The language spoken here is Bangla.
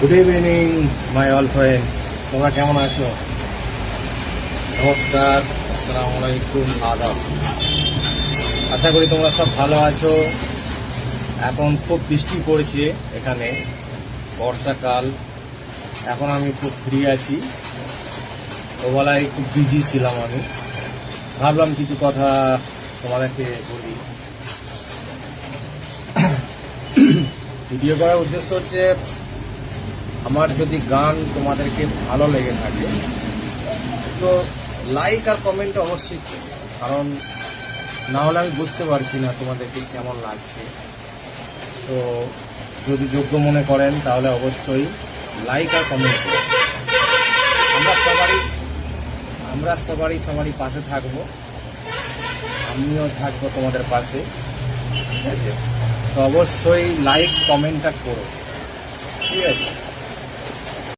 Good evening my all friends, তোমরা কেমন আছো? নমস্কার, আসসালামু আলাইকুম, আদাব। আশা করি তোমরা সব ভালো আছো। এখন খুব বৃষ্টি পড়ছে এখানে, বর্ষাকাল। এখন আমি খুব ফ্রি আছি। ওবেলায় খুব বিজি ছিলাম আমি, ভাবলাম কিছু কথা তোমাদেরকে বলি। ভিডিও করার উদ্দেশ্য হচ্ছে, আমার যদি গান তোমাদেরকে ভালো লেগে থাকে তো লাইক আর কমেন্ট অবশ্যই করো, কারণ না হলে আমি বুঝতে পারছি না তোমাদেরকে কেমন লাগছে। তো যদি যোগ্য মনে করেন তাহলে অবশ্যই লাইক আর কমেন্ট করুন। আমরা সবারই পাশে থাকবো, আমিও থাকবো তোমাদের পাশে, ঠিক আছে? তো অবশ্যই লাইক কমেন্টটা করো, ঠিক আছে?